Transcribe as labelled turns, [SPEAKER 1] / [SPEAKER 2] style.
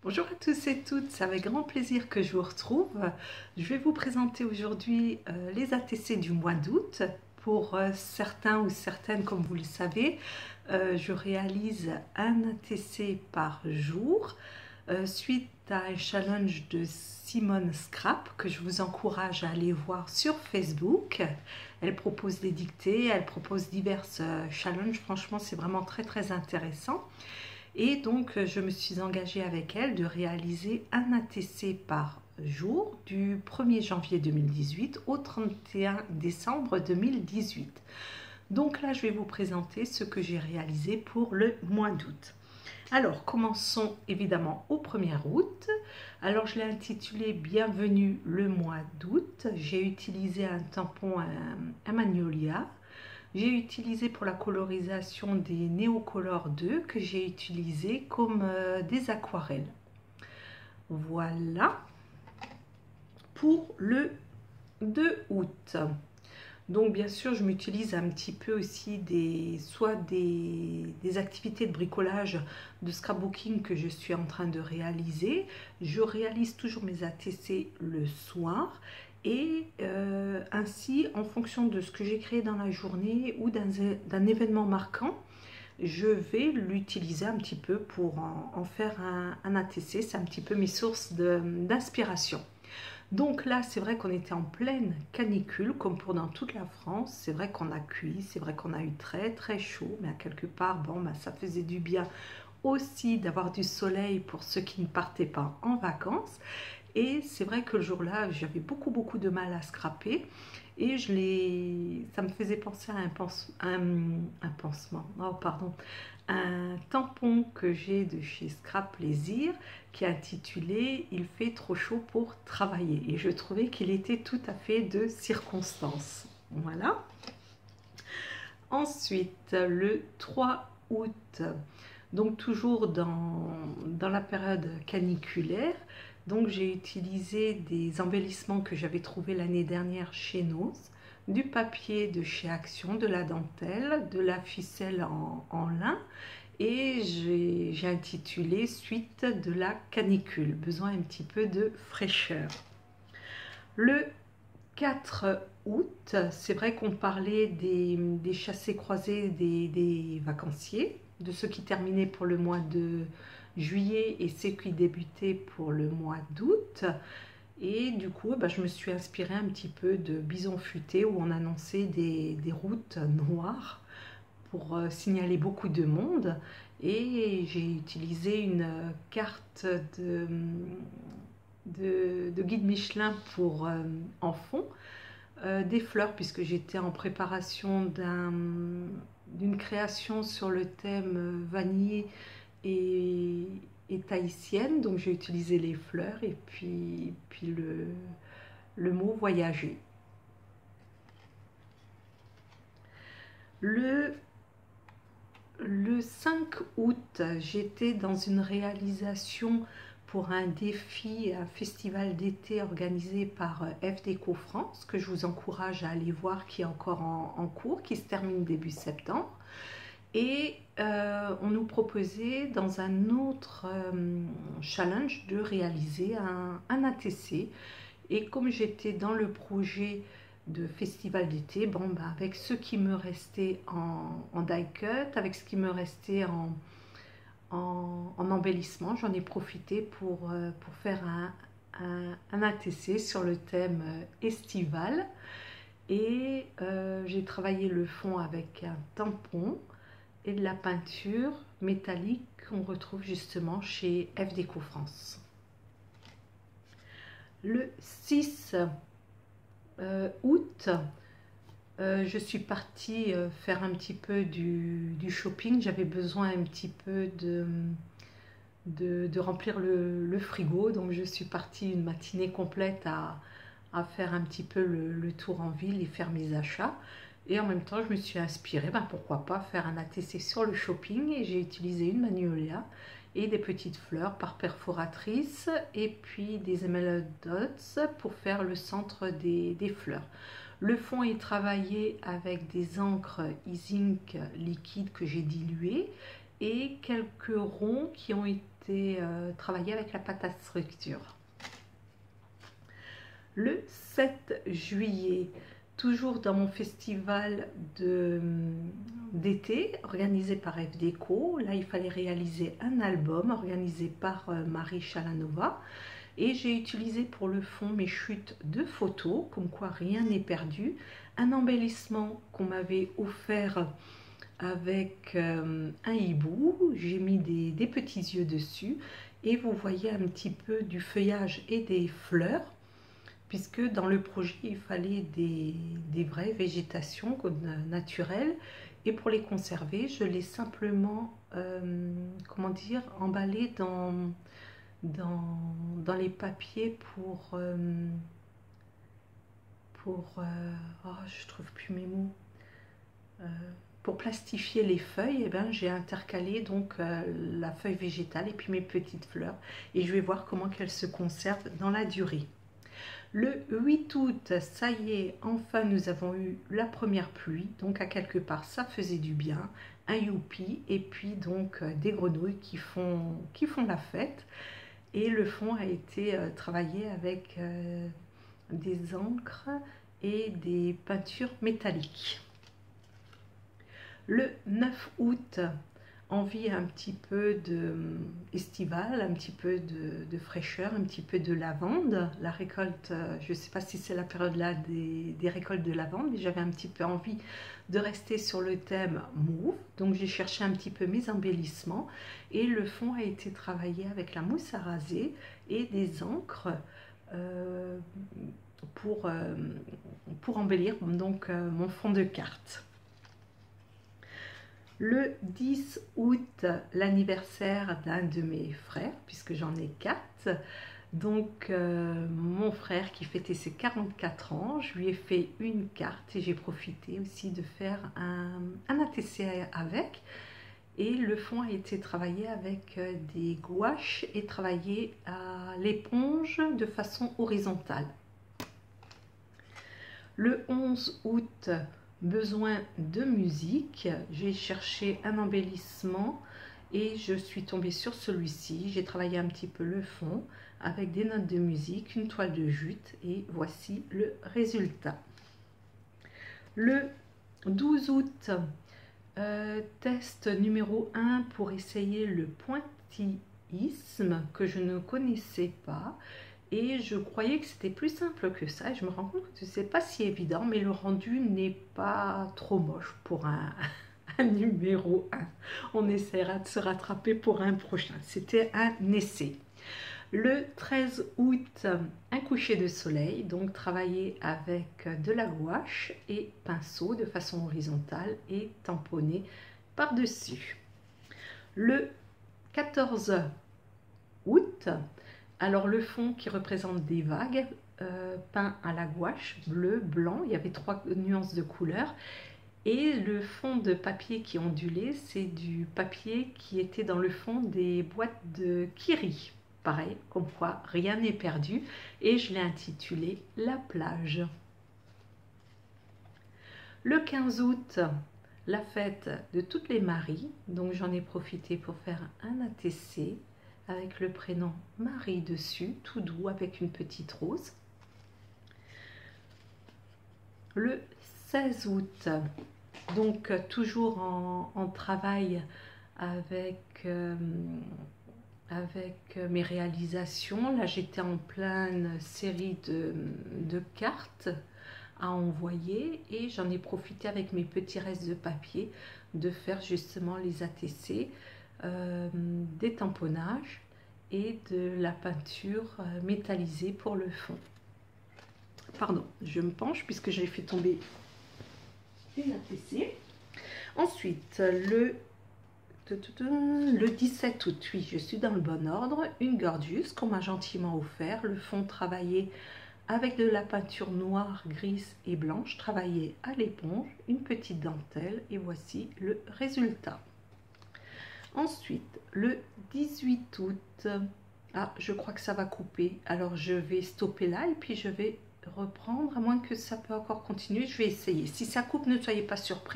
[SPEAKER 1] Bonjour à tous et toutes, c'est avec grand plaisir que je vous retrouve. Je vais vous présenter aujourd'hui les ATC du mois d'août. Pour certains ou certaines, comme vous le savez, je réalise un ATC par jour suite à un challenge de Simone Scrap que je vous encourage à aller voir sur Facebook. Elle propose des dictées, elle propose divers challenges, franchement c'est vraiment très intéressant. Et donc, je me suis engagée avec elle de réaliser un ATC par jour du 1er janvier 2018 au 31 décembre 2018. Donc là, je vais vous présenter ce que j'ai réalisé pour le mois d'août. Alors, commençons évidemment au 1er août. Alors, je l'ai intitulé « Bienvenue le mois d'août ». J'ai utilisé un tampon, un Magnolia. J'ai utilisé pour la colorisation des Neocolor 2 que j'ai utilisé comme des aquarelles. Voilà pour le 2 août. Donc bien sûr, je m'utilise un petit peu aussi soit des activités de bricolage, de scrapbooking que je suis en train de réaliser. Je réalise toujours mes ATC le soir. Et ainsi, en fonction de ce que j'ai créé dans la journée ou d'un événement marquant, je vais l'utiliser un petit peu pour en faire un ATC. C'est un petit peu mes sources d'inspiration. Donc là, c'est vrai qu'on était en pleine canicule, comme pour dans toute la France. C'est vrai qu'on a cuit, c'est vrai qu'on a eu très chaud, mais à quelque part, bon, bah, ça faisait du bien aussi d'avoir du soleil pour ceux qui ne partaient pas en vacances. Et c'est vrai que le jour-là, j'avais beaucoup de mal à scraper. Et ça me faisait penser à un tampon que j'ai de chez Scrap Plaisir qui est intitulé « Il fait trop chaud pour travailler ». Et je trouvais qu'il était tout à fait de circonstance. Voilà. Ensuite, le 3 août, donc toujours dans la période caniculaire, donc j'ai utilisé des embellissements que j'avais trouvés l'année dernière chez Noz, du papier de chez Action, de la dentelle, de la ficelle en lin, et j'ai intitulé « Suite de la canicule », besoin un petit peu de fraîcheur. Le 4 août, c'est vrai qu'on parlait des chassés-croisés des vacanciers, de ceux qui terminaient pour le mois de juillet et ceux qui débutaient pour le mois d'août. Et du coup, je me suis inspirée un petit peu de Bison Futé où on annonçait des routes noires pour signaler beaucoup de monde. Et j'ai utilisé une carte de guide Michelin pour en fond, des fleurs puisque j'étais en préparation d'une création sur le thème vanillé et tahitienne, donc j'ai utilisé les fleurs et puis le mot voyager. Le 5 août, j'étais dans une réalisation pour un défi, un festival d'été organisé par FDECO France, que je vous encourage à aller voir, qui est encore en cours, qui se termine début septembre. Et on nous proposait dans un autre challenge de réaliser un ATC. Et comme j'étais dans le projet de festival d'été, bon, avec ce qui me restait en die cut, avec ce qui me restait en embellissement, j'en ai profité pour faire un ATC sur le thème estival. Et j'ai travaillé le fond avec un tampon et de la peinture métallique qu'on retrouve justement chez FDECO France. Le 6 août, je suis partie faire un petit peu du shopping. J'avais besoin un petit peu de remplir le frigo, donc je suis partie une matinée complète à faire un petit peu le tour en ville et faire mes achats. Et en même temps, je me suis inspirée, pourquoi pas faire un ATC sur le shopping, et j'ai utilisé une Magnolia et des petites fleurs par perforatrice et puis des emerald dots pour faire le centre des fleurs. Le fond est travaillé avec des encres e-zinc liquides que j'ai diluées et quelques ronds qui ont été été travaillé avec la pâte à structure. Le 7 juillet, toujours dans mon festival d'été organisé par F Déco, là il fallait réaliser un album organisé par Marie Chalanova et j'ai utilisé pour le fond mes chutes de photos, comme quoi rien n'est perdu, un embellissement qu'on m'avait offert avec un hibou, j'ai mis des petits yeux dessus et vous voyez un petit peu du feuillage et des fleurs, puisque dans le projet il fallait des vraies végétations naturelles, et pour les conserver je l'ai simplement comment dire, emballé dans les papiers pour oh, je trouve plus mes mots, pour plastifier les feuilles. Et ben j'ai intercalé donc la feuille végétale et puis mes petites fleurs, et je vais voir comment qu'elles se conservent dans la durée. Le 8 août, ça y est, enfin nous avons eu la première pluie, donc à quelque part ça faisait du bien, un youpi, et puis donc des grenouilles qui font la fête. Et le fond a été travaillé avec des encres et des peintures métalliques. Le 9 août, envie un petit peu estival, un petit peu de fraîcheur, un petit peu de lavande. La récolte, je ne sais pas si c'est la période là des récoltes de lavande, mais j'avais un petit peu envie de rester sur le thème mauve. Donc j'ai cherché un petit peu mes embellissements et le fond a été travaillé avec la mousse à raser et des encres pour embellir donc mon fond de carte. Le 10 août, l'anniversaire d'un de mes frères, puisque j'en ai 4. Donc mon frère qui fêtait ses 44 ans, je lui ai fait une carte et j'ai profité aussi de faire un ATC avec. Et le fond a été travaillé avec des gouaches et travaillé à l'éponge de façon horizontale. Le 11 août, besoin de musique, j'ai cherché un embellissement et je suis tombée sur celui-ci. J'ai travaillé un petit peu le fond avec des notes de musique, une toile de jute, et voici le résultat. Le 12 août, test numéro 1 pour essayer le pointillisme que je ne connaissais pas. Et je croyais que c'était plus simple que ça. Et je me rends compte que ce n'est pas si évident, mais le rendu n'est pas trop moche pour un numéro 1. On essaiera de se rattraper pour un prochain. C'était un essai. Le 13 août, un coucher de soleil, donc travaillé avec de la gouache et pinceau de façon horizontale et tamponné par-dessus. Le 14 août, alors le fond qui représente des vagues, peint à la gouache, bleu, blanc, il y avait 3 nuances de couleurs. Et le fond de papier qui ondulait, c'est du papier qui était dans le fond des boîtes de Kiri. Pareil, comme quoi rien n'est perdu. Et je l'ai intitulé « La plage ». Le 15 août, la fête de toutes les Maries. Donc j'en ai profité pour faire un ATC avec le prénom Marie dessus, tout doux, avec une petite rose. Le 16 août, donc toujours en travail avec mes réalisations. Là j'étais en pleine série de cartes à envoyer et j'en ai profité avec mes petits restes de papier de faire justement les ATC, des tamponnages et de la peinture métallisée pour le fond. Pardon, je me penche puisque j'ai fait tomber une ATC. Ensuite, le 17 août, oui, je suis dans le bon ordre, une Gorgeous qu'on m'a gentiment offert, le fond travaillé avec de la peinture noire, grise et blanche, travaillée à l'éponge, une petite dentelle, et voici le résultat. Ensuite, le 18 août, ah, je crois que ça va couper, alors je vais stopper là et puis je vais reprendre, à moins que ça peut encore continuer, je vais essayer. Si ça coupe, ne soyez pas surpris.